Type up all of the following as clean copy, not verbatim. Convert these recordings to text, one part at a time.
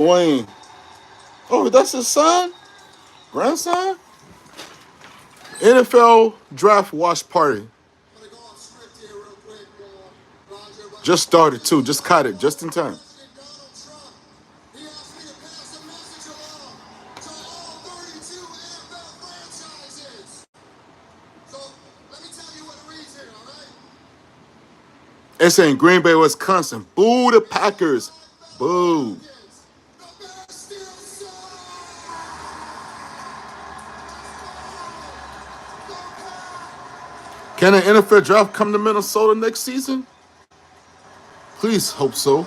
Wayne. Oh, that's his son? Grandson? NFL draft watch party. Just started too. Just caught it just in time. It's in Green Bay, Wisconsin. Boo the Packers. Boo. Can an NFL draft come to Minnesota next season? Please hope so.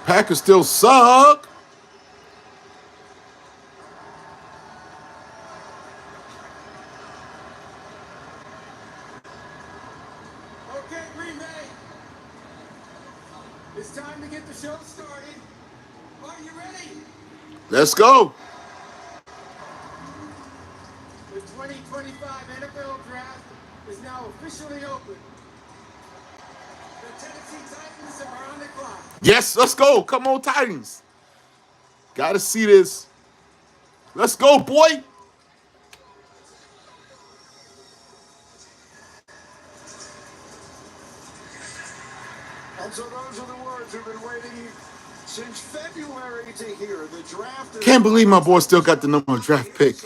Packers still suck. Okay, Green Bay. It's time to get the show started. Are you ready? Let's go. The 2025 NFL Draft is now officially open. The Tennessee Titans are on the clock. Yes, let's go. Come on, Titans. Gotta see this. Let's go, boy. And so those are the words we've been waiting since February to hear. The draft. Can't believe my boy still got the number one draft pick.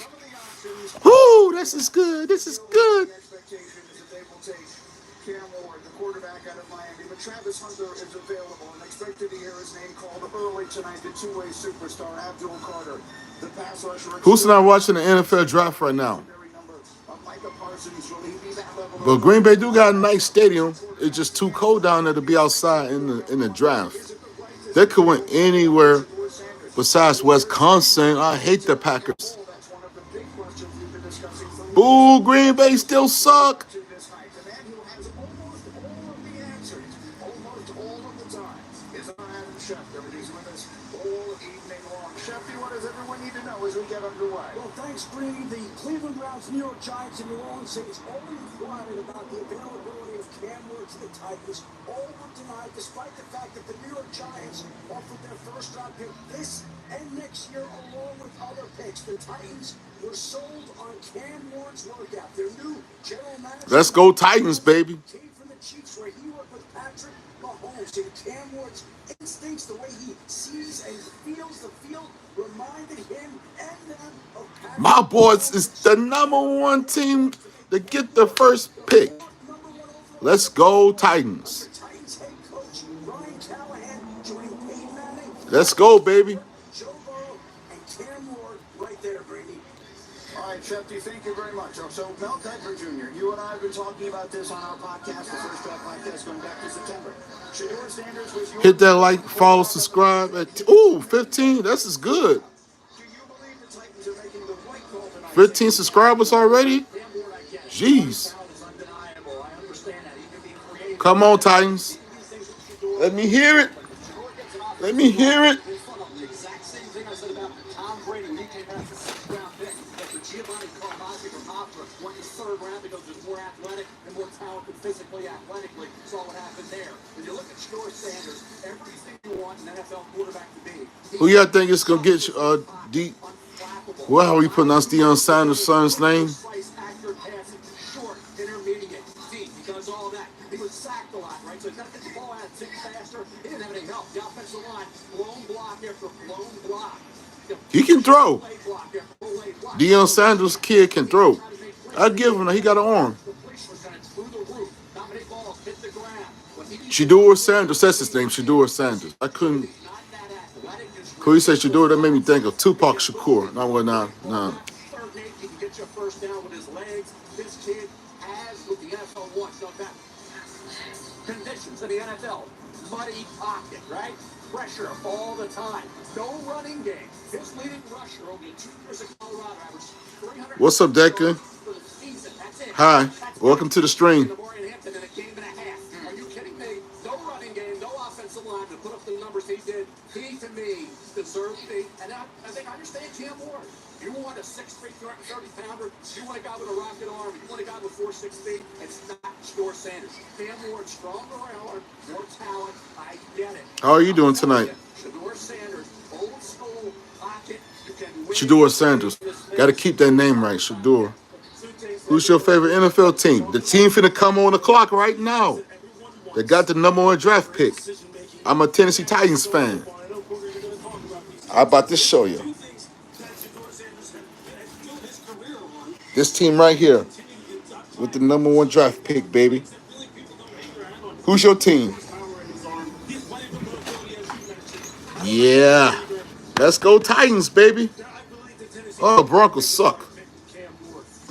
Whoo, this is good. This is good. The expectation is that they will take Cam Ward, the quarterback out of Miami. But Travis Hunter is available and expected to hear his name called early tonight. The two-way superstar Abdul Carter, the pass rusher. Who's not watching the NFL draft right now? But Green Bay do got a nice stadium. It's just too cold down there to be outside in the draft. They could win anywhere besides Wisconsin. I hate the Packers. Boo, Green Bay still suck. Well, thanks, Brady. The Cleveland Browns, New York Giants, and New Orleans Saints all inquired about the availability of Cam Ward to the Titans. All were denied, despite the fact that the New York Giants offered their first-round pick this and next year, along with other picks. The Titans were sold on Cam Ward's workout. Their new general manager. Let's go Titans, baby. Came from the Chiefs, where he worked with Patrick Mahomes. And Cam Ward's instincts, the way he sees and feels the field, reminded him and them of Patrick. My boys is the number one team to get the first pick. Let's go Titans. Let's go, baby. Joe Burrow and Cam Ward right there, Brady. All right, Shefty, thank you very much. So, Mel Kiper Jr., you and I have been talking about this on our podcast, the First Draft Podcast, going back to September. Shedeur Sanders was your... Hit that like, follow, subscribe. 15. This is good. 15 subscribers already? Jeez. Come on, Titans. Let me hear it. Let me hear it. Physically, athletically, saw what happened there. When you look at Shedeur Sanders, everything you want an NFL quarterback to be. Who y'all think is gonna get deep? Well, how are you pronounce Deion Sanders' son's name? Short, intermediate, deep. He does all that. He was sacked a lot, right? So he's got to get the ball out, tick faster. He didn't have any help. The offensive line, blown block after blown block. He can throw. Deion Sanders' kid can throw. I give him that. He got an arm. Shedeur Sanders, that's his name, Shedeur Sanders. I couldn't. Could you say Shedeur? That made me think of Tupac Shakur. No, well, nah. He can get you a first down with his legs. This kid has what the NFL wants. No matter conditions in the NFL, muddy pocket, right? Pressure all the time. No running game. His leading rusher over the 2 years of Colorado averaged 300. What's up, Decker? Hi. Welcome to the stream. Are you kidding me? No running game, no offensive line to put up the numbers he did. He, to me, the deserves to be. And I think I understand Cam Ward. You want a 6'3", 230-pounder. You want a guy with a rocket arm. You want a guy with 4.6 speed. It's not Shador Sanders. Cam Ward, stronger armor, more talent. I get it. How are you doing tonight? Shador Sanders, old school pocket. You can win. Shador Sanders. Got to keep that name right, Shador. Who's your favorite NFL team? The team finna come on the clock right now. They got the #1 draft pick. I'm a Tennessee Titans fan. I'm about to show you. This team right here with the #1 draft pick, baby. Who's your team? Yeah. Let's go Titans, baby. Oh, Broncos suck.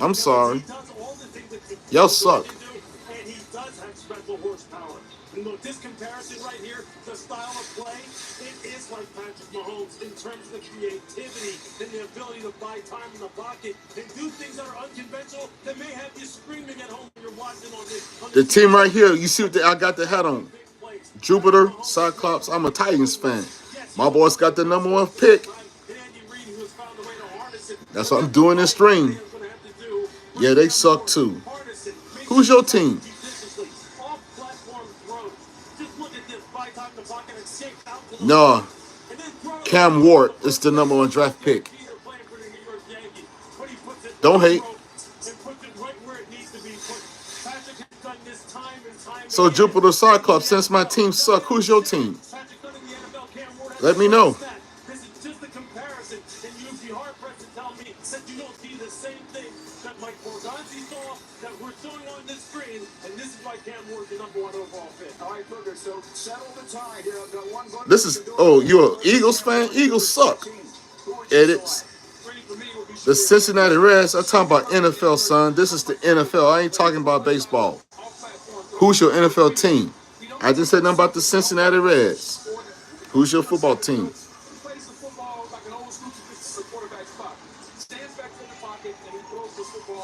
I'm sorry. Y'all suck. And he does have special horsepower. And look, this comparison right here, the style of play, it is like Patrick Mahomes in terms of the creativity and the ability to buy time in the pocket and do things that are unconventional that may have you screaming at home when you're watching on this. The team right here, you see what I got the hat on. Jupiter, Cyclops, I'm a Titans fan. My boys got the #1 pick. That's what I'm doing this stream. Yeah, they suck too. Who's your team? No, Cam Ward is the #1 draft pick. Don't hate. So Jupiter Cyclops, since my team suck, who's your team? Let me know. This is just a comparison, and you'd be hard-pressed to tell me that you don't see the same thing that Mike Borgonzi saw, that we're showing on this screen, and this is why Cam Ward's the #1 overall pick. All right, Booger, so settle the tie here. I've got one vote. This is, oh, you're an Eagles fan? Eagles suck. Edits. The Cincinnati Reds, I'm talking about NFL, son. This is the NFL. I ain't talking about baseball. Who's your NFL team? I just said nothing about the Cincinnati Reds. Who's your football team?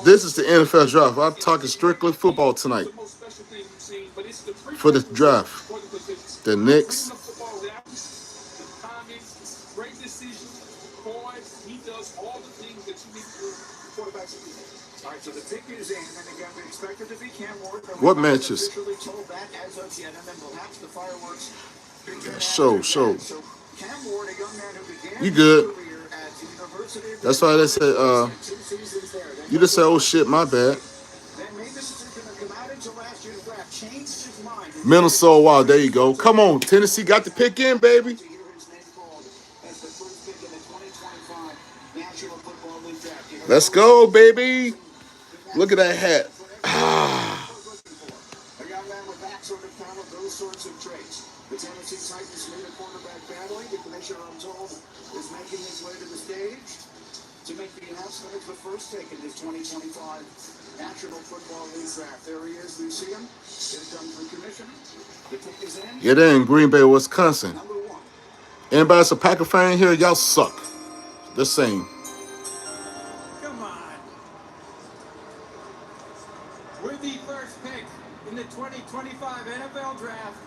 This is the NFL draft. I'm talking strictly football tonight. For the draft. The Knicks. So the pick is in, and again, we expect it to be Cam Ward. What matches? Show. You good. That's why they said, you just said, oh shit, my bad. Minnesota, wow, there you go. Come on, Tennessee got the pick in, baby. Let's go, baby. Look at that hat. Ah. A young man with that sort of talent, those sorts of traits. The Tennessee Titans made a quarterback battling. The commissioner, I'm told, is making his way to the stage to make the announcement of the first pick in this 2025 National Football League draft. There he is. We see him. Get it done for commission. The pick is in. Yeah, they're in Green Bay, Wisconsin. #1. Anybody that's a Packer fan here, y'all suck. The same. Come on. With the first pick in the 2025 NFL Draft,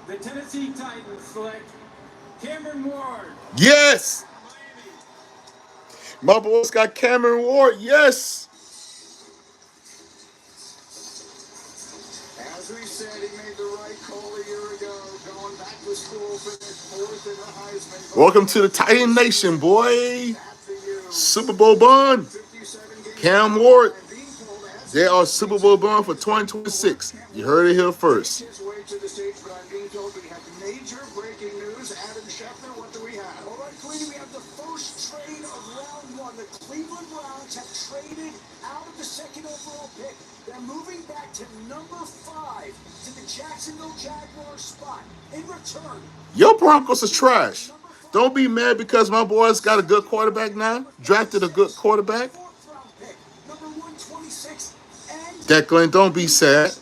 the Tennessee Titans select Cameron Ward. Yes! My boys got Cameron Ward. Yes! As we said, he made the right call a year ago, going back to school for the 4th in the Heisman. Welcome to the Titan Nation, boy. Super Bowl bun. Cam Ward. They are Super Bowl bun for 2026. You heard it here first. His way to the stage, but I'm being told we have major breaking news. Adam Schefter, what do we have? All right, Queenie, we have the first trade of round 1. The Cleveland Browns have traded out of the 2nd overall pick. They're moving back to #5 to the Jacksonville Jaguars spot. In return, Your Broncos is trash. Don't be mad because my boys got a good quarterback now. Drafted a good quarterback. 4th round pick, #126, and Declan, don't be sad.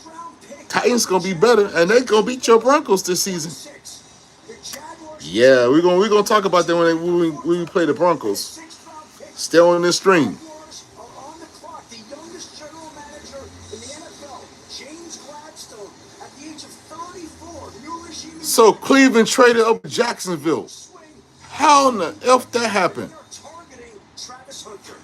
Titans gonna be better, and they gonna beat your Broncos this season. Yeah, we're gonna talk about that when we play the Broncos. Stay on this stream. On the clock, the youngest general manager in the NFL, James Gladstone, at the age of 34. New regime. So Cleveland traded up Jacksonville. How in the F that happened? They're targeting Travis Hunter.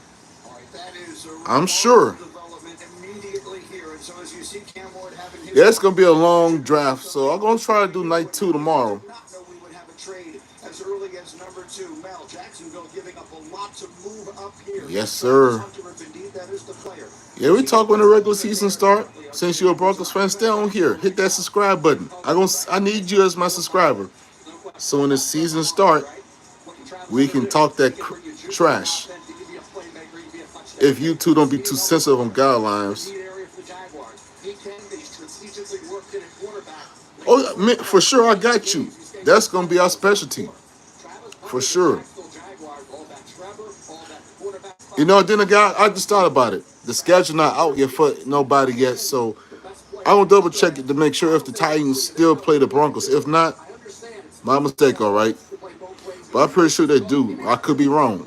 All right, that is a I'm remarkable sure. development immediately here. And so as you see Cam Ward having his Yeah, it's gonna be a opportunity to long contribute draft, so I'm gonna try to do night 2 I tomorrow. did not know we would have a trade as early as number 2. Mel Jacksonville giving up a lot to move up here. Yes, Travis sir. Hunter, if indeed that is the player. Yeah, we talk when the regular season start. Since you're a Broncos fan, stay on here. Hit that subscribe button. I need you as my subscriber. So when the season start, we can talk that trash. If you two don't be too sensitive on guidelines. Oh, for sure, I got you. That's gonna be our specialty, for sure. You know, then again, I just thought about it. The schedule not out yet for nobody yet, so I will double check it to make sure if the Titans still play the Broncos. If not, my mistake, all right. But I'm pretty sure they do. I could be wrong.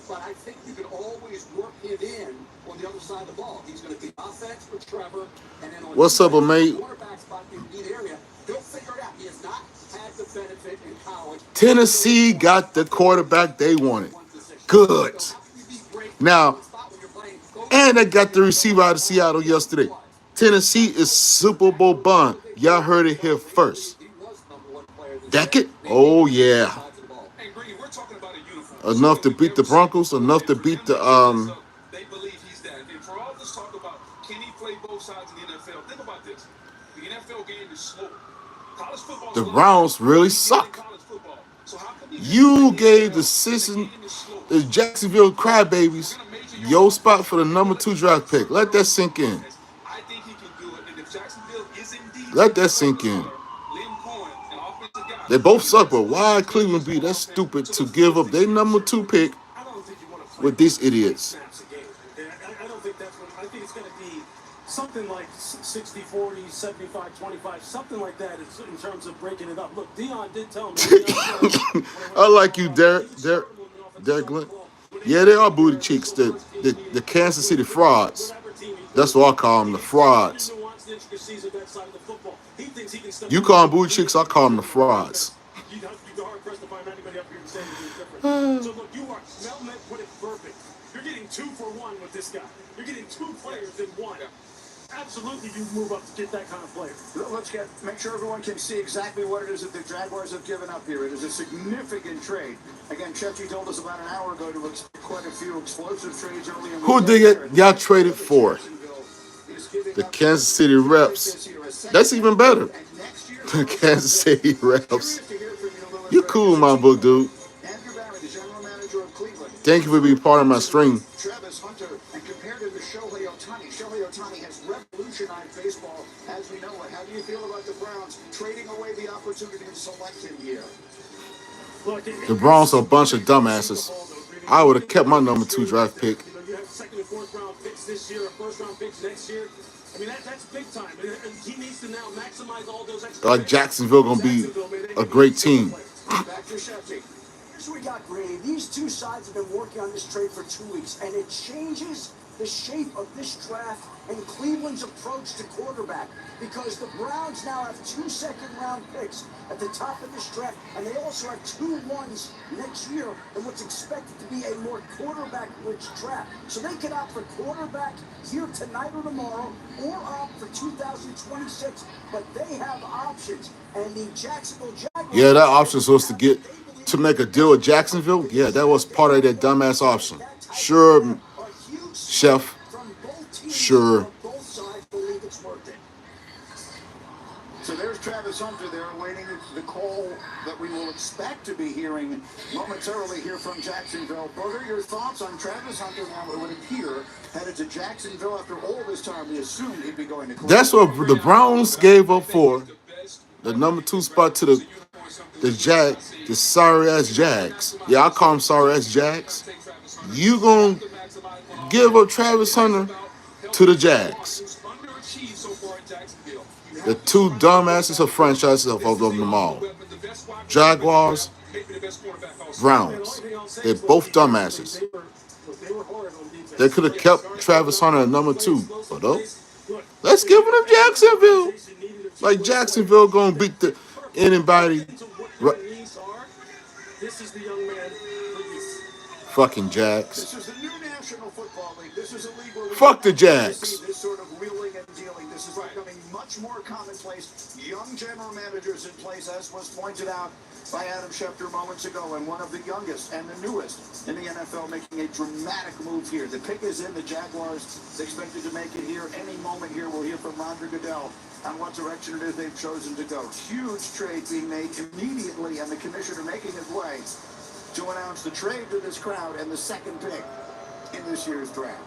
But I think you can always work him in on the other side of the ball. He's going to be offense with Trevor, and then on What's up, mate? quarterback spot in the area, he'll figure it out. He has not had the benefit in college. Tennessee got the quarterback they wanted. Good. Now, and they got the receiver out of Seattle yesterday. Tennessee is Super Bowl bound. Y'all heard it here first. Deckett? Oh, yeah. Enough to beat the Broncos, enough to beat the They believe he's that. And for all this talk about can he play both sides in the NFL, think about this. The NFL game is slow. College football the Browns really suck. You gave the Jacksonville Crybabies your spot for the number 2 draft pick. Let that sink in. I think he can do it. And if Jacksonville is indeed Let that sink in. Lynn Cohen, an offensive guy, They both suck, but why Cleveland be that stupid to give up their number 2 pick I don't think you want to play with these idiots? snaps a game. I don't think that's what. I think it's going to be something like 60-40, 75-25, something like that in terms of breaking it up. Look, Dion did tell me. I like you, Derek Glenn. Yeah, they are booty cheeks. The Kansas City frauds. That's what I call them, the frauds. You call them booty cheeks, I call them the frauds. You'd be hard pressed to find anybody up here and say anything different. So look, Mel put it perfect. You're getting 2 for 1 with this guy. You're getting 2 players in 1. Absolutely, you move up to get that kind of player. Let's make sure everyone can see exactly what it is that the Jaguars have given up here. It is a significant trade. Again, Chefty told us about an hour ago to expect quite a few explosive trades early in the Who did it? Y'all traded for? The Kansas City Reps. That's even better. The Kansas City Reps. You cool, my book, dude. Thank you for being part of my stream. Travis Hunter, and compared to the Shohei Ohtani has revolutionized baseball as we know it. How do you feel about the Browns trading away the opportunity to select him here? The Browns are a bunch of dumbasses. I would have kept my number 2 draft pick. You have 2nd and 4th round picks this year, 1st round picks next year. I mean, that's big time. He needs to now maximize all those extra. Like Jacksonville gonna be a great team. Back to Shefty. Here's what we got, Grady. These two sides have been working on this trade for 2 weeks, and it changes the shape of this draft and Cleveland's approach to quarterback because the Browns now have 2 second-round picks at the top of this draft, and they also have 2 ones next year in what's expected to be a more quarterback-rich draft. So they can opt for quarterback here tonight or tomorrow, or opt for 2026, but they have options. And the Jacksonville Jaguars... Yeah, that option was to make a deal with Jacksonville. Yeah, that was part of that dumbass option. Sure, Chef. Sure. So there's Travis Hunter there awaiting the call that we will expect to be hearing momentarily here from Jacksonville. Booger, your thoughts on Travis Hunter now? It would appear headed to Jacksonville after all this time. We assumed he'd be going to Cleveland. That's what the Browns gave up for. The number 2 spot to the sorry ass Jags. Yeah, I call them sorry ass Jags. You gonna give up Travis Hunter to the Jags? The 2 dumbasses of franchises of them all. Jaguars, Browns. They're both dumbasses. They could have kept Travis Hunter at number 2, but let's give it to Jacksonville. Like Jacksonville gonna beat anybody. This is the young man, please. Fucking Jags. This is the new National Football League. This is a league where we Fuck the don't actually see Jags. this sort of wheeling and dealing. This is becoming much more commonplace. Young general managers in place, as was pointed out by Adam Schefter moments ago, and one of the youngest and the newest in the NFL making a dramatic move here. The pick is in. The Jaguars expected to make it here any moment here. We'll hear from Roger Goodell on what direction it is they've chosen to go. Huge trade being made immediately, and the commissioner making his way to announce the trade to this crowd and the second pick in this year's draft.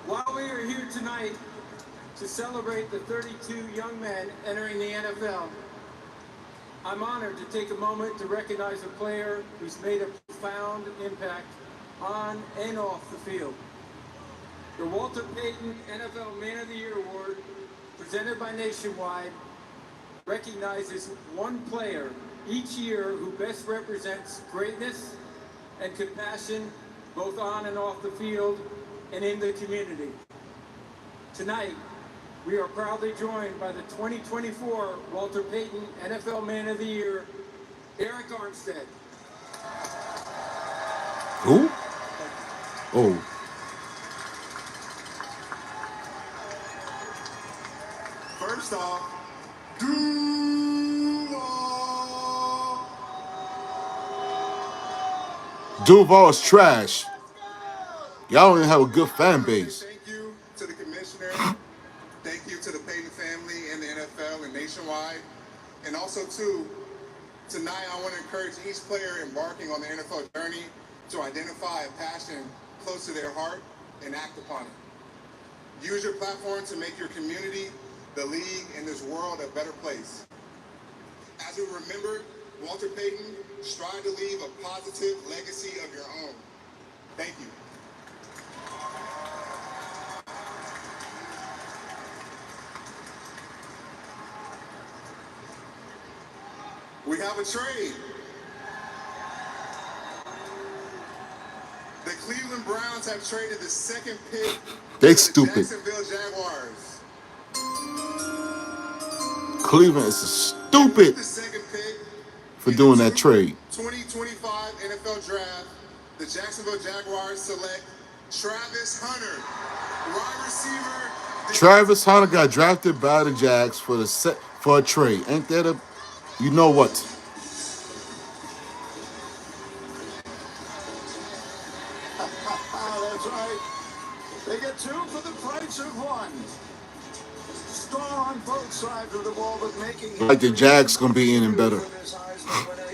While we are here tonight to celebrate the 32 young men entering the NFL, I'm honored to take a moment to recognize a player who's made a profound impact on and off the field. The Walter Payton NFL Man of the Year Award, presented by Nationwide, recognizes one player each year who best represents greatness and compassion both on and off the field and in the community. Tonight, we are proudly joined by the 2024 Walter Payton NFL Man of the Year, Eric Armstead. Who? Oh. First off, Duval's trash. Y'all don't even have a good fan base. Thank you to the commissioner. Thank you to the Payton family and the NFL and Nationwide. And also, too, tonight I want to encourage each player embarking on the NFL journey to identify a passion close to their heart and act upon it. Use your platform to make your community, the league, and this world a better place. As we remember, Walter Payton, strive to leave a positive legacy of your own. Thank you. We have a trade. The Cleveland Browns have traded the second pick They to the stupid. Jacksonville Jaguars. Cleveland is stupid The second pick for in doing the that trade. 2025 NFL Draft, the Jacksonville Jaguars select Travis Hunter, wide receiver. Travis Hunter got drafted by the Jags for a trade. Ain't that a, you know what? that's right. They get two for the price of one. Strong on both sides of the ball, but making Like the Jags gonna be in and better.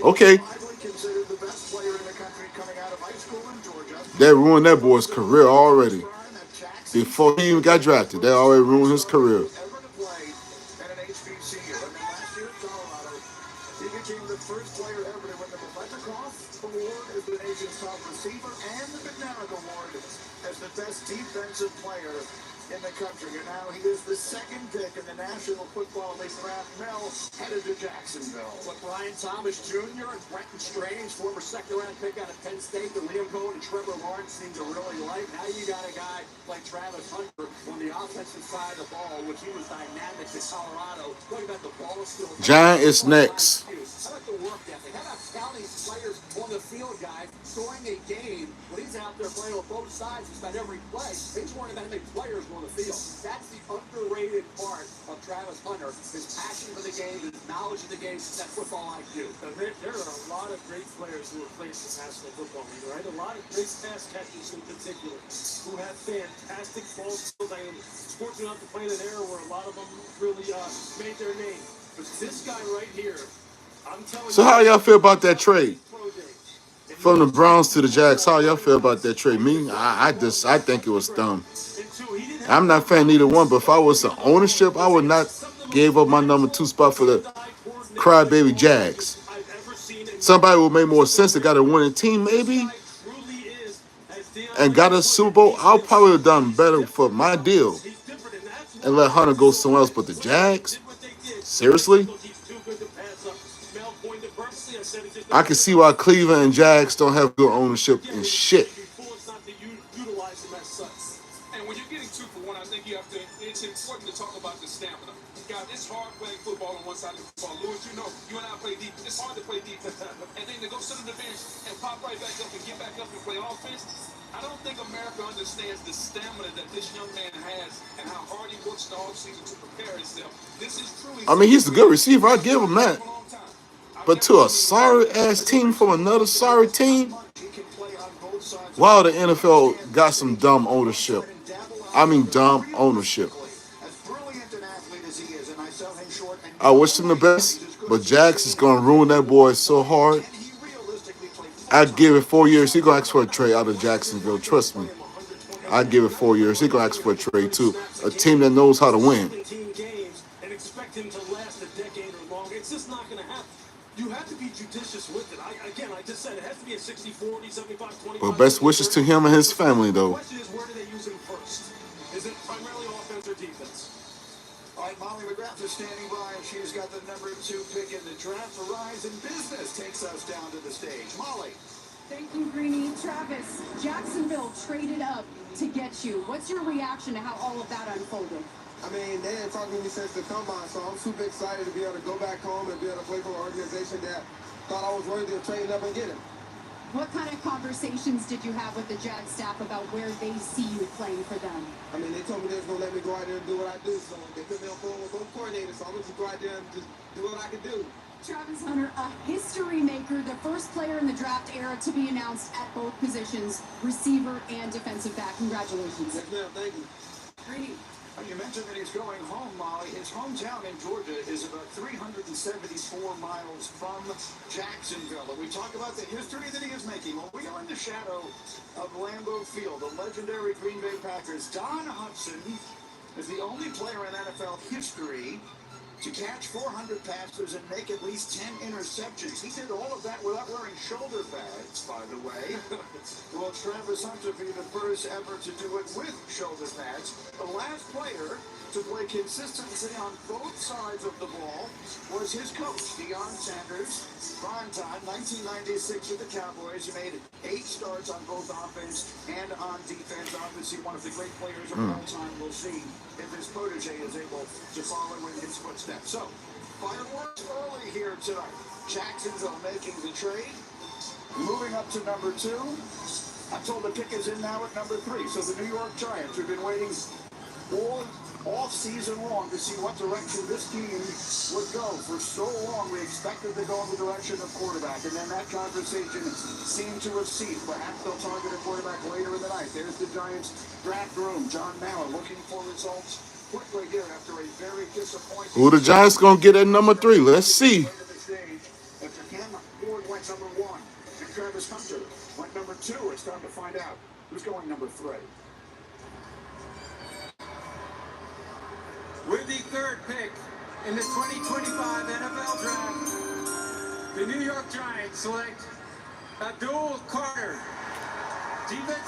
Okay. widely considered the best player in the country coming out of high school in Georgia. They ruined that boy's career already. Before he even got drafted, they already ruined his career. Ever to play at an HBCU. And then last year at Colorado, he became the first player ever to win the Biletnikoff Award as the nation's top receiver and the McNamara Award as the best defensive player in the country. And now he is the second pick in the National Football League draft. Mel headed to Jacksonville. But Brian Thomas Jr. and Brenton Strange, former second-round pick out of Penn State, that Liam Cohen and Trevor Lawrence seem to really like. Now you got a guy like Travis Hunter on the offensive side of the ball, which he was dynamic in Colorado. Look about the ball skills. Giant is next. How about the work ethic? How about scouting players on the field, guys, during a game when he's out there playing on both sides, he's got every play. He's worrying about how many players on the field. That's the underrated part of Travis Hunter, his passion for the game, his knowledge of the game, that football IQ. There are a lot of great players who have played in the National Football League, right? A lot of great pass catchers in particular who have fantastic ball skills. I am fortunate enough to play in an era where a lot of them really made their name. But this guy right here, I'm telling you. So how y'all feel about that trade? From the Browns to the Jags, how y'all feel about that trade? Me, I think it was dumb. I'm not a fan of either one, but if I was the ownership, I would not give up my number 2 spot for the crybaby Jags. Somebody would make more sense that got a winning team, maybe, and got a Super Bowl. I'll probably have done better for my deal and let Hunter go somewhere else. But the Jags? Seriously? I can see why Cleveland and Jags don't have good ownership and shit. And And when you're getting 2 for 1, I think you have to. It's important to talk about the stamina. God, it's hard playing football on one side of the football. Louis, you know, you and I play defense. It's hard to play defense. And then to go sit on the bench and pop right back up and get back up and play offense. I don't think America understands the stamina that this young man has and how hard he works the offseason to prepare himself. This is truly. I mean, he's a good receiver. I give him that. But to a sorry ass team from another sorry team, wow, the NFL got some dumb ownership. I mean, dumb ownership. I wish him the best, but Jax is gonna ruin that boy so hard. I'd give it 4 years. He gonna ask for a trade out of Jacksonville. Trust me. I'd give it 4 years. He gonna ask for a trade too. A team that knows how to win. And expect him to last a decade or longer. It's just not going to happen. You have to be judicious with it. I just said it has to be a 60-40, 75-25. But best wishes to him and his family, The though. question is, where do they use him first? Is it primarily offense or defense? All right, Molly McGrath is standing by, and she's got the number 2 pick in the draft. Verizon Business takes us down to the stage. Molly. Thank you, Greeny. Travis, Jacksonville traded up to get you. What's your reaction to how all of that unfolded? I mean, they didn't talk to me since the combine, so I'm super excited to be able to go back home and be able to play for an organization that thought I was worthy of trading up and getting. What kind of conversations did you have with the Jag staff about where they see you playing for them? I mean, they told me they was going to let me go out there and do what I do, so they put me on phone with both coordinators, so I'm going to just go out there and just do what I can do. Travis Hunter, a history maker, the first player in the draft era to be announced at both positions, receiver and defensive back. Congratulations. Yes, ma'am. Thank you. Greeny. You mentioned that he's going home, Molly. His hometown in Georgia is about 374 miles from Jacksonville. And we talk about the history that he is making. Well, we are in the shadow of Lambeau Field, the legendary Green Bay Packers. Don Hutson is the only player in NFL history to catch 400 passes and make at least 10 interceptions. He did all of that without wearing shoulder pads, by the way. Will Travis Hunter be the first ever to do it with shoulder pads? The last player to play consistency on both sides of the ball was his coach, Deion Sanders. Prime time, 1996 with the Cowboys. He made 8 starts on both offense and on defense. Obviously, one of the great players of all time. We'll see if his protege is able to follow in his footsteps. So, fireworks early here tonight. Jacksonville making the trade. Moving up to number 2. I'm told the pick is in now at number 3. So the New York Giants have been waiting all season long to see what direction this team would go. For so long, we expected to go in the direction of quarterback, and then that conversation seemed to have ceased. Perhaps they'll target a quarterback later in the night. There's the Giants draft room. John Mauer looking for results quickly here after a very disappointing. Who the Giants gonna get at number 3? Let's see. After him, Ford went number 1, and Travis Hunter went number 2. It's time to find out who's going number 3. With the 3rd pick in the 2025 NFL Draft, the New York Giants select Abdul Carter.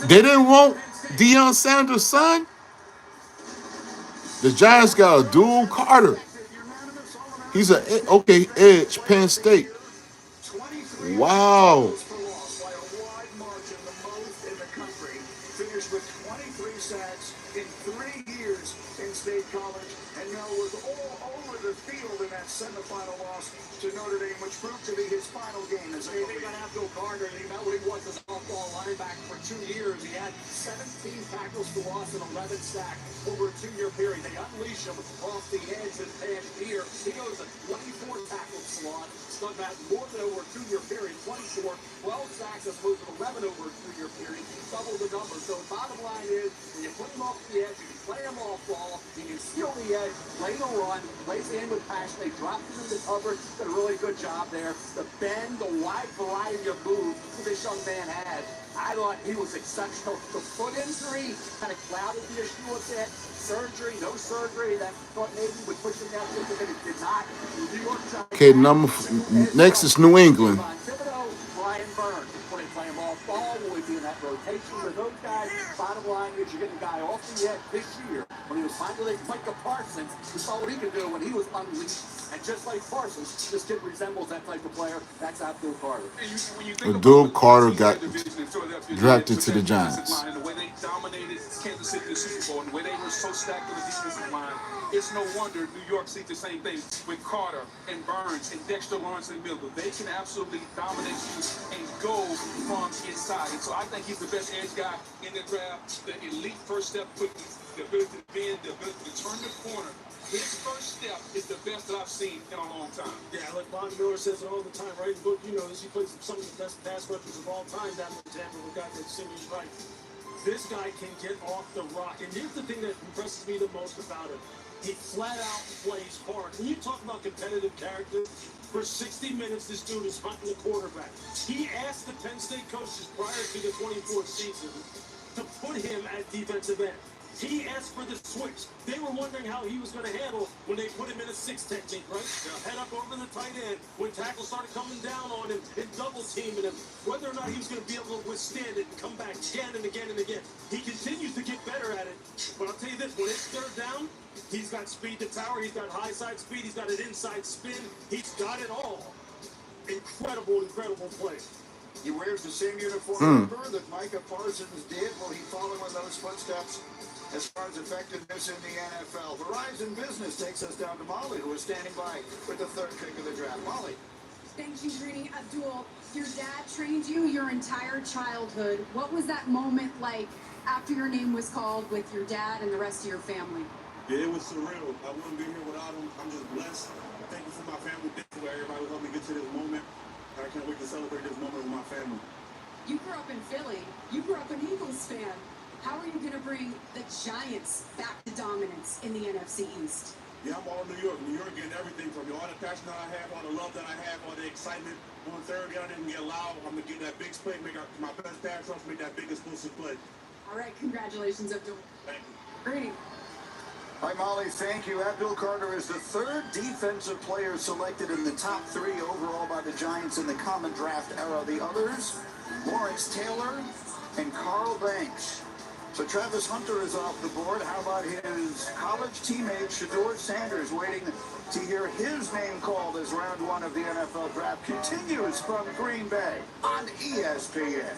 They didn't want Deion Sanders' son. The Giants got a dual Carter. He's a edge, Penn State. Wow. Finished with 23 sacks in 3 years in State College, and now was all over the field in that semifinal loss to Notre Dame, which proved to be his final game. As they got Abdul Carter, and he met what he was as a softball linebacker for 2 years. He had 17 tackles for loss and 11 sacks over a 2-year period. They unleashed him off the edge this past year. He goes to 24 tackles for loss. Done that more than over a 2-year period. 24, 12 sacks as opposed to 11 over a 2-year period. Double the number. So bottom line is, when you put him off the edge, you can play him off ball, you can steal the edge, play the run, play the end with passion. They dropped him in the cover. Did a really good job there. The bend, the wide variety of moves that this young man had. I thought he was exceptional. The foot injury kind of clouded the issue a bit. Surgery, no surgery. That thought maybe would push him down just a bit. It did not. New York Giants. Okay, next is New England. Thibodeau, Brian Burns. Will he play him off ball? Will he be in that rotation? rotation with those guys. Bottom line is you're getting a guy off the edge this year. When he was finally Micah Parsons, we saw what he could do when he was unleashed. And just like Parsons, this kid resembles that type of player. That's Abdul Carter. Abdul Carter got drafted to the Giants. And the way they dominated Kansas City in the Super Bowl, and the way they were so stacked on the defensive line, it's no wonder New York sees the same thing with Carter and Burns and Dexter Lawrence in the middle. They can absolutely dominate you and go from inside. And so I think he's the best edge guy in the draft. The elite first step quickly, the ability to bend, the ability to turn the corner. His first step is the best that I've seen in a long time. Yeah, like Von Miller says it all the time, right? But you know, he plays some of the best pass rushers of all time down in Tampa. We got that Simeon's right. This guy can get off the rock. And here's the thing that impresses me the most about him. He flat out plays hard. When you talk about competitive character, for 60 minutes, this dude is hunting the quarterback. He asked the Penn State coaches prior to the 24th season to put him at defensive end. He asked for the switch. They were wondering how he was going to handle when they put him in a 6 technique, right? Head up over the tight end. When tackles started coming down on him and double teaming him, whether or not he was going to be able to withstand it and come back again and again and again. He continues to get better at it. But I'll tell you this, when it's third down, he's got speed to tower. He's got high side speed. He's got an inside spin. He's got it all. Incredible, incredible play. He wears the same uniform number that Micah Parsons did. Will he follow in those footsteps as far as effectiveness in the NFL? Verizon Business takes us down to Molly, who is standing by with the third pick of the draft. Molly. Thank you, Greeny. Abdul, your dad trained you your entire childhood. What was that moment like after your name was called with your dad and the rest of your family? Yeah, it was surreal. I wouldn't be here without him. I'm just blessed. Thankful for my family. Thankful for everybody who helped me get to this moment. I can't wait to celebrate this moment with my family. You grew up in Philly. You grew up an Eagles fan. How are you going to bring the Giants back to dominance in the NFC East? Yeah, I'm all New York. New York getting everything from me. All the passion that I have, all the love that I have, all the excitement. On third down, didn't get loud. I'm going to get that big play, make my best pass rush, make that big explosive play. All right, congratulations, Abdul. Thank you. Greeny. Hi, Molly. Thank you. Abdul Carter is the third defensive player selected in the top 3 overall by the Giants in the common draft era. The others, Lawrence Taylor and Carl Banks. So Travis Hunter is off the board. How about his college teammate, Shedeur Sanders, waiting to hear his name called as round 1 of the NFL draft continues from Green Bay on ESPN.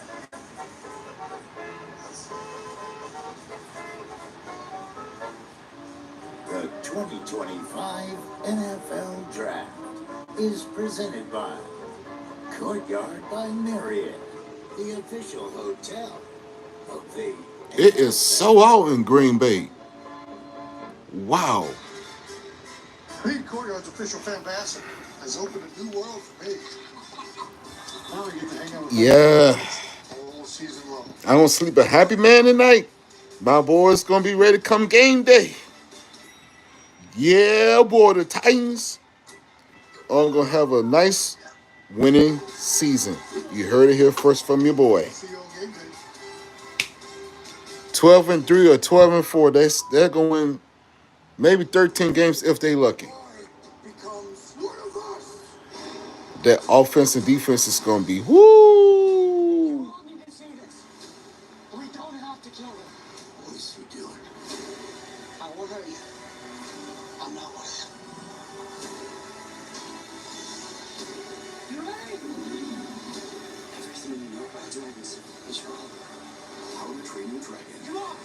The 2025 NFL Draft is presented by Courtyard by Marriott, the official hotel of the It is so out in Green Bay. Wow. Being Courtyard's official fan ambassador has opened a new world for me. Now I get to hang out with all season long. I don't sleep a happy man tonight. My boys gonna be ready to come game day. Yeah, boy, the Titans are gonna have a nice winning season. You heard it here first from your boy. 12-3 or 12-4. They're gonna win maybe 13 games if they lucky. That offense and defense is gonna be woo. We don't have to kill them. What is he doing? I won't hurt you. I'm not one of them. You're right. Everything you know about dragons is wrong. How to Train Your Dragon. Come on.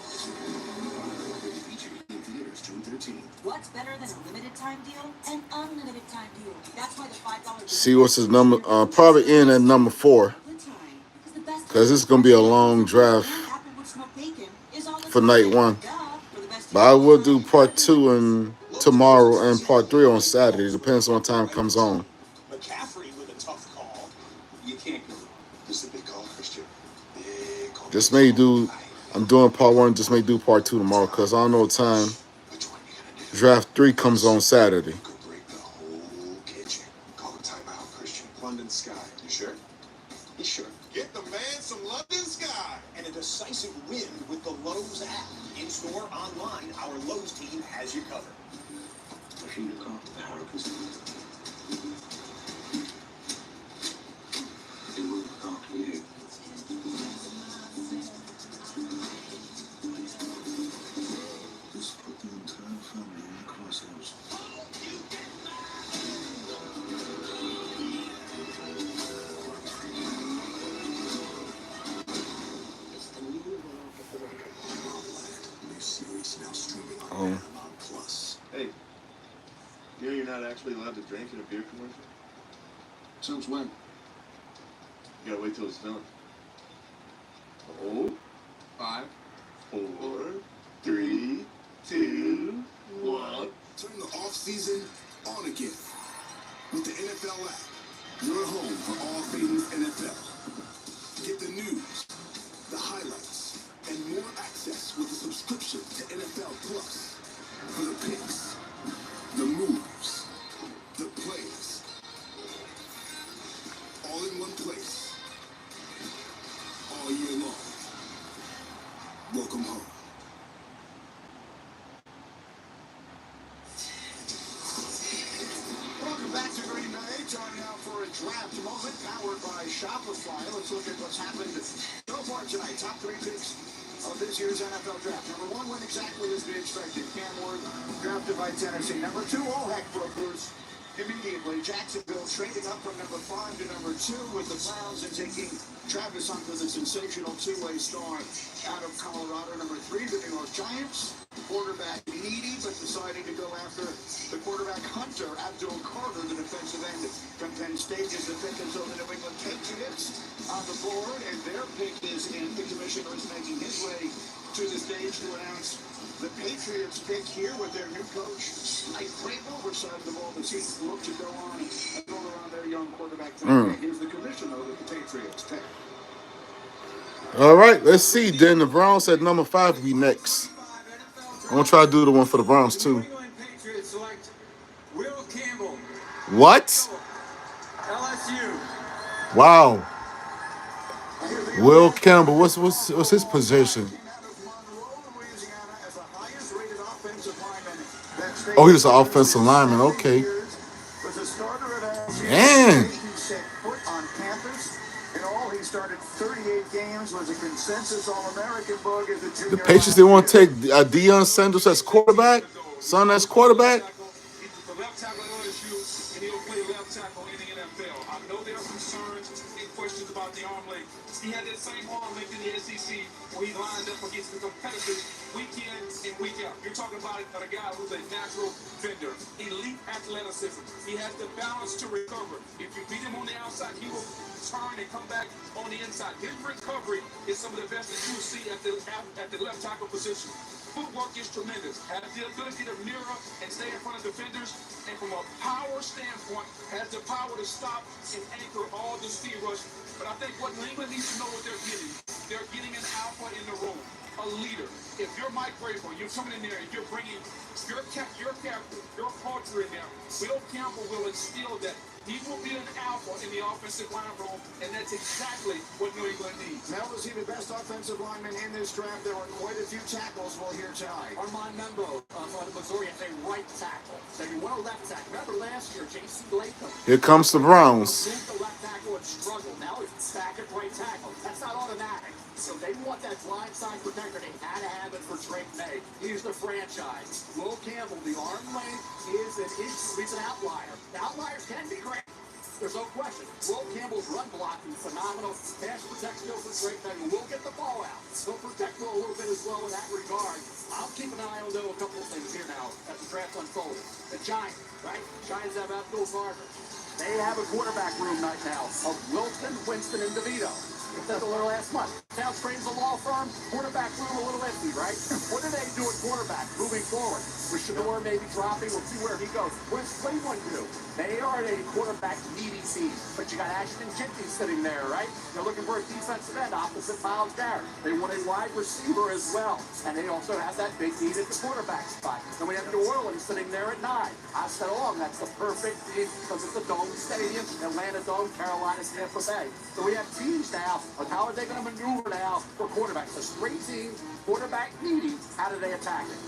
Featured in theaters June 13. What's better than a limited time deal? An unlimited time deal. That's why the $5. See what's his number. Probably in at number 4. Because it's gonna be a long draft for night 1. But I will do part 2 and tomorrow and part 3 on Saturday. Depends on what time it comes on. McCaffrey with a tough call. You can't go. This is a big call, Christian. Big call. Just may do. I'm doing part 1. Just may do part 2 tomorrow because I don't know what time. Draft 3 comes on Saturday. Break the whole kitchen. Call a timeout, Christian. London Sky. You sure? He's sure. Get the man some London Sky. And a decisive win with the Lowe's app. In-store, online, our Lowe's team has you covered. I feel the call. The Hurricanes. It will call you. Uh-oh. Plus. Hey, you know you're not actually allowed to drink in a beer commercial? Since when? You gotta wait till it's done. Oh, 5, 4, 3, 2, 1. Turn the off season on again with the NFL app. Your home for all things NFL. Get the news, the highlights, and more access with a subscription to NFL Plus. For the picks, the moves, the plays, all in one place, all year long. Welcome home. Welcome back to Green Bay. Time now for a draft moment powered by Shopify. Let's look at what's happened so far tonight. Top 3 picks of this year's NFL draft. Number 1 went exactly as we expected. Cam Ward drafted by Tennessee. Number 2, all heck broke loose immediately. Jacksonville trading up from number 5 to number 2 with the Browns and taking Travis Hunter, the sensational two-way star out of Colorado. Number 3, the New York Giants. Quarterback needy, but deciding to go after the quarterback hunter, Abdul Carter, the defensive end from Penn State, is the pick until the New England Patriots on the board, and their pick is in. The commissioner is making his way to the stage to announce the Patriots pick here with their new coach, Mike Vrabel, beside the ball as he look to go on and build around their young quarterback. Here's the commissioner with the Patriots pick. All right, let's see. Then the Browns at number 5 will be next. I'm going to try to do the one for the Browns, too. New England Patriots select Will Campbell. What? LSU. Wow. Will Campbell, what's his position? Oh, he was an offensive lineman. Okay. Man. Started 38 games, was a consensus All-American bug as a junior. The Patriots, they want to take Deion Sanders as quarterback? Son as quarterback? The left tackle at LSU, and he'll play left tackle in the NFL. I know there are concerns and questions about the arm length. He had that same arm length in the SEC where he lined up against the competitors week in and week out. You're talking about a guy who's a natural fender, elite athleticism. He has the balance to recover. If you beat him on the outside, he will turn and come back on the inside. His recovery is some of the best that you see at the left tackle position. Footwork is tremendous. Has the ability to mirror and stay in front of defenders, and from a power standpoint, has the power to stop and anchor all the speed rush. But I think what New England needs to know what they're getting an alpha in the room, a leader. If you're Mike Vrabel, you're coming in there and you're bringing your captain, your culture in there. Will Campbell will instill that. He will be an alpha in the offensive line room, and that's exactly what New England needs. Now was he the best offensive lineman in this draft? There were quite a few tackles we'll hear tonight. Armand Membo out of Missouri as a right tackle. So you want a left tackle. Remember last year, J.C. Latham. Here comes the Browns. The left tackle would struggle. Now he's back at right tackle. That's not automatic. So they want that blindside protector. They had to have it for Drake May. He's the franchise. Will Campbell, the arm length is an issue. He's an outlier. The outliers can be great. There's no question. Will Campbell's run blocking phenomenal. Pass protection for Drake May. Will get the ball out. He'll protect Will a little bit as well in that regard. I'll keep an eye on though a couple of things here now as the draft unfolds. The Giants, right? Giants have Abdul Carter. They have a quarterback room right now of Wilson, Winston, and DeVito. That's a little last month. Sounds strange, a law firm, quarterback room a little empty, right? What do they do at quarterback moving forward? With Shador maybe dropping, we'll see where he goes. What does Cleveland do? They are a quarterback needy team, but you got Ashton Jenkins sitting there, right? They're looking for a defensive end opposite Miles Garrett. They want a wide receiver as well, and they also have that big need at the quarterback spot. Then we have New Orleans sitting there at 9. I said along, that's the perfect team because it's a dome stadium, Atlanta Dome, Carolina, Tampa Bay. So we have teams now. But how are they going to maneuver now for quarterbacks? A straight team, quarterback needy. How do they attack it?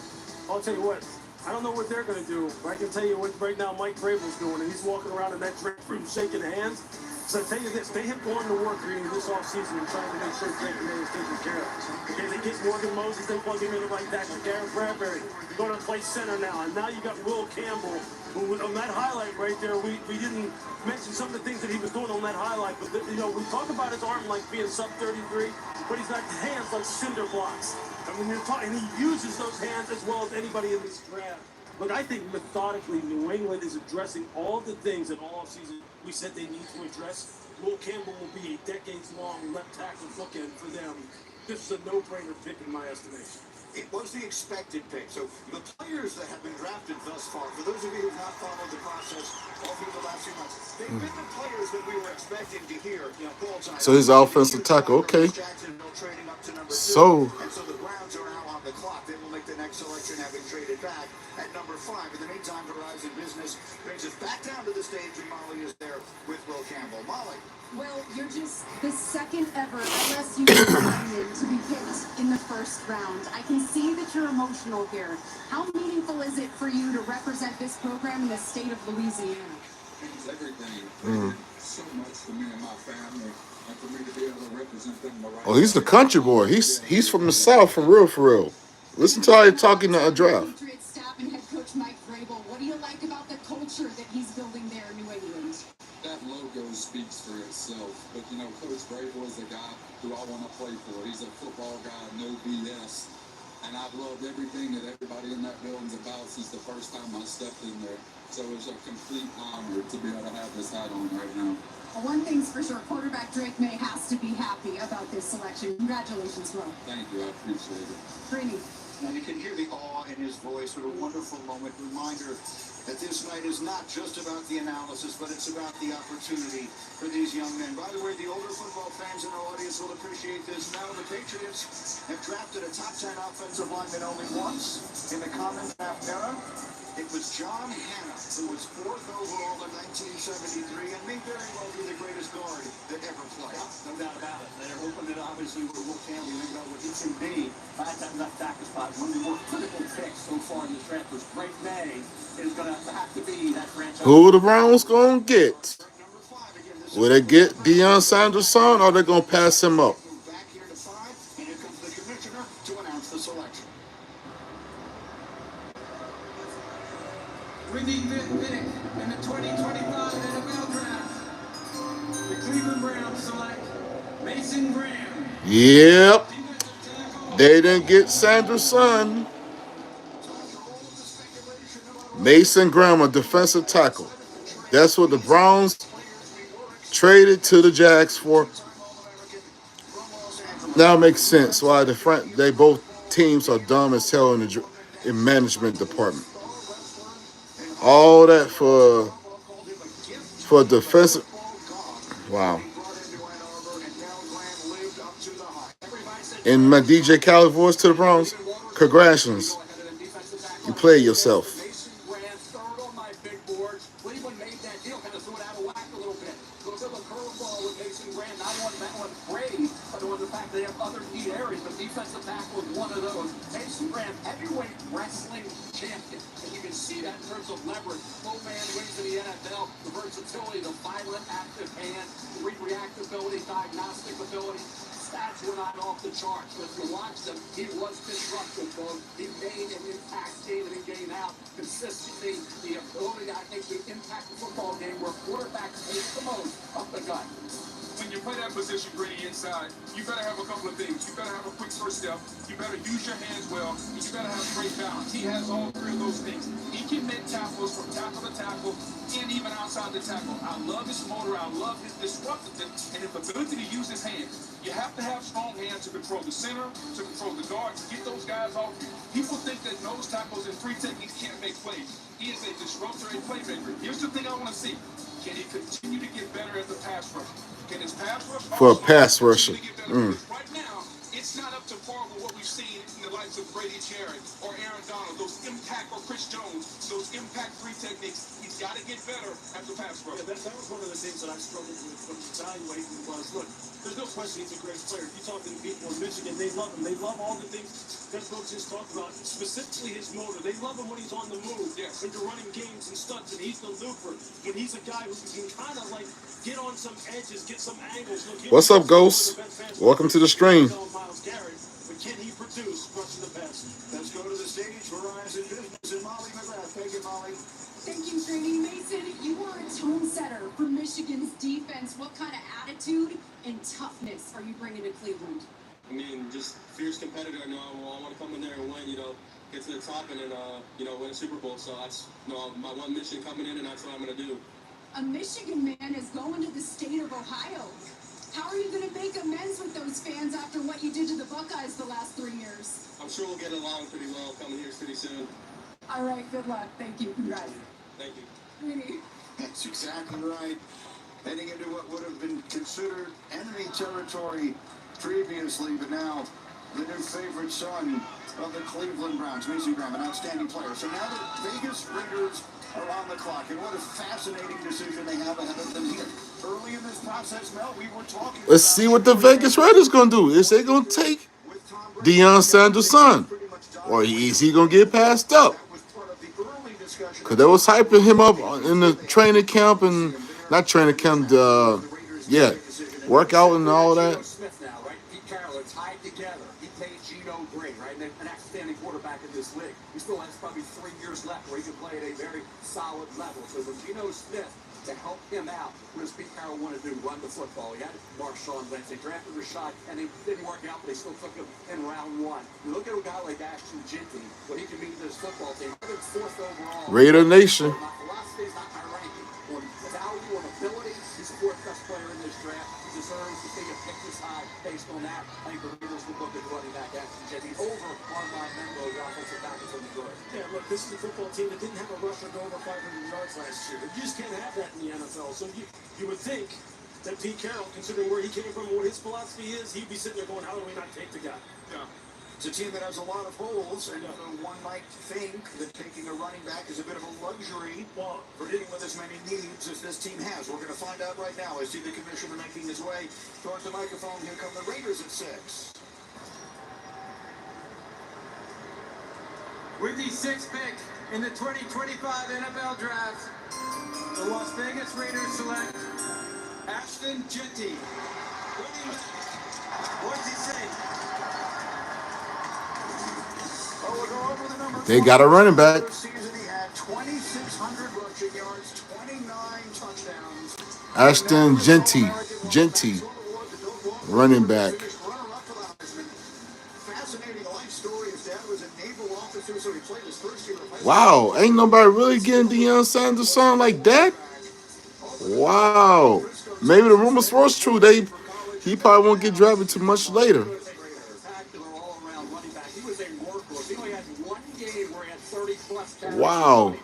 I'll tell you what. I don't know what they're going to do, but I can tell you what right now Mike Vrabel's doing, and he's walking around in that drink room shaking hands. So I tell you this, they have gone to work reading this offseason and trying to make sure Drake May is taken care of. Okay, they get Morgan Moses, they plug him in like that. Darren Bradbury, going to play center now. And now you got Will Campbell, who on that highlight right there, we didn't mention some of the things that he was doing on that highlight. But, we talk about his arm like being sub-33, but he's got hands like cinder blocks. I mean, and he uses those hands as well as anybody in this draft. Look, I think methodically New England is addressing all the things that all offseason we said they need to address. Will Campbell will be a decades-long left tackle bookend for them. This is a no-brainer pick in my estimation. It was the expected pick. So the players that have been drafted thus far, for those of you who have not followed the process all through the last few months, they've been the players that we were expecting to hear. So he's offensive tackle. Okay. So And so the Browns are now on the clock. They will make the next selection, having traded back at number 5. In the meantime, Verizon Business brings us back down to the stage, and Molly is there with Will Campbell. Molly. Well, you're just the second ever LSU lineman to be picked in the first round. I can see that you're emotional here. How meaningful is it for you to represent this program in the state of Louisiana? It's everything. So much for me and my family, and for me to be able to represent them the right. oh, he's the country boy. He's from the South for real, for real. Listen to how he's talking to a draft. Patriots staff and head coach Mike Vrabel. What do you like about the culture that he's building there in New England? That logo speaks for itself. But Coach Vrabel is a guy who I want to play for. He's a football guy, no BS. And I've loved everything that everybody in that building's about since the first time I stepped in there. So it's a complete honor to be able to have this hat on right now. Well, one thing's for sure, quarterback Drake May has to be happy about this selection. Congratulations, Will. Thank you. I appreciate it. Greeny. Now you can hear the awe in his voice. What a wonderful moment. Reminder that this night is not just about the analysis, but it's about the opportunity for these young men. By the way, the older football fans in our audience will appreciate this. Now the Patriots have drafted a top 10 offensive lineman only once in the common draft era. It was John Hanna, who was 4th overall in 1973, and may very well be the greatest guard that ever played. No doubt about it. They're hoping that obviously with Will Campbell, you think about what he can be at that left tackle spot. One of the more critical picks so far in the draft was Drake May is going to have to be that franchise. Who the Browns gonna get? Will they get Deion Sanders' son, or they gonna pass him up? Back here to 5, and here comes the commissioner to announce the selection. With the 5th pick in the 2025 NFL Draft, the Cleveland Browns select Mason Graham. Yep. They didn't get Sanders' son. Mason Graham, a defensive tackle. That's what the Browns traded to the Jags for. Now it makes sense why they both teams are dumb as hell in management department. All that for defensive. Wow. And my DJ Khaled voice to the Browns. Congratulations. You played yourself. Cleveland made that deal, kind of threw it out of whack a little bit. Goes up a curveball with Mason Graham. Not that one brave, but the fact they have other key areas. But defensive tackle is one of those. Mason Graham, heavyweight wrestling champion. And you can see that in terms of leverage. Low man wins in the NFL. The versatility, the violent, active hand, reactability, diagnostic ability. Stats were not off the charts, but if you watch them, he was disruptive, folks. He made an impact game in and game out. Consistency, the ability, I think, to impact the football game where quarterbacks take the most up the gut. When you play that position pretty inside, you better have a couple of things. You better have a quick first step. You better use your hands well. And you better have great balance. He has all 3 of those things. He can make tackles from tackle to tackle and even outside the tackle. I love his motor. I love his disruptiveness and his ability to use his hands. You have to have strong hands to control the center, to control the guard, to get those guys off you. People think that nose tackles and 3 techniques can't make plays. He is a disruptor, a playmaker. Here's the thing I want to see. Can he continue to get better as a pass rusher? Can his pass rush For a pass rusher. Right now, it's not up to par with what we've seen in the likes of Brady Cherry or Aaron Donald, those impact, or Chris Jones, those impact 3 techniques. He's got to get better at the pass rush. Yeah, that was one of the things that I struggled with when evaluating was, look, there's no question he's a great player. If you talk to the people in Michigan, they love him. They love all the things that folks just talked about, specifically his motor. They love him when he's on the move, when you're running games and stunts, and he's the looper. When he's a guy who can kind of like get on some edges, get some angles. Look, what's up, Ghost? Welcome to the stream. Miles Garrett, but can he produce rushing the passer? Let's go to the stage. Verizon Business in Molly McGrath. Thank you, Molly. Thank you, Grady. Mason, you are a tone setter for Michigan's defense. What kind of attitude and toughness are you bringing to Cleveland? I mean, just fierce competitor. I want to come in there and win, get to the top and then, win a Super Bowl. So that's, my one mission coming in, and that's what I'm going to do. A Michigan man is going to the state of Ohio. How are you going to make amends with those fans after what you did to the Buckeyes the last 3 years? I'm sure we'll get along pretty well coming here pretty soon. All right, good luck. Thank you. Congrats. Thank you. Really? That's exactly right. Heading into what would have been considered enemy territory previously, but now the new favorite son of the Cleveland Browns, Mason Graham, an outstanding player. So now the Vegas Raiders are on the clock, and what a fascinating decision they have ahead of them here. Early in this process, Mel, we were talking. Let's see what the Vegas Raiders gonna do. Is they gonna take Deion Sanders' son, or is he gonna get passed up? Because they was hyping him up in the training camp and not training camp, workout and all that. Smith now, right? Pete Carroll are tied together. He paid Geno Green, right? And an outstanding quarterback in this league. He still has probably 3 years left where he can play at a very solid level. So with Geno Smith to help him out, what does Pete Carroll want to do? Run the football. He had Marshawn Lynch. They drafted Rashad, and it didn't work out, but they still took him in round 1. You look at a guy like Ashton Ginty, what he can mean to this football team. 4th overall. Raider Nation. My philosophy is not my ranking. On value, on ability, he's the 4th best player in this draft. He deserves to be a pick this high based on that. I think the Raiders would look at running back Ashton Ginty over Armand Membo, the offensive back from the Jordan. Yeah, look, this is a football team that didn't have a rusher go over 500 yards last year. You just can't have that in the NFL. So you would think that Pete Carroll, considering where he came from and what his philosophy is, he'd be sitting there going, how do we not take the guy? Yeah. It's a team that has a lot of holes, and one might think that taking a running back is a bit of a luxury for dealing with as many needs as this team has. We're going to find out right now. I see the commissioner making his way towards the microphone. Here come the Raiders at 6. With the 6th pick in the 2025 NFL Draft, the Las Vegas Raiders select Ashton Ginty. What does he say? They got a running back. He had 2,600 rushing yards, 29 touchdowns. Ashton Ginty, running back. Fascinating life story. His dad was a naval officer, so he played his first year of high school. Wow, ain't nobody really getting Deion Sanders' son like that. Wow, maybe the rumors was true. He probably won't get drafted too much later. Wow.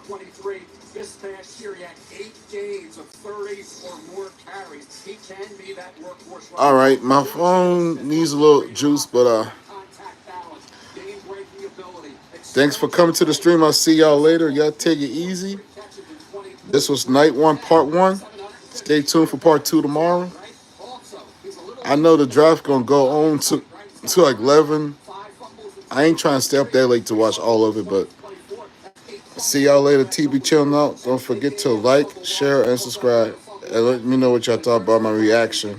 This past year, he had 8 games of 30 or more carries. He can be that workhorse. All right, my phone needs a little juice, but thanks for coming to the stream. I'll see y'all later. Y'all take it easy. This was night 1, part 1. Stay tuned for part 2 tomorrow. I know the draft gonna go on to like 11. I ain't trying to stay up that late to watch all of it, but see y'all later. T-Bechilln out. Don't forget to like, share, and subscribe. And let me know what y'all thought about my reaction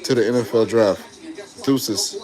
to the NFL draft. Deuces.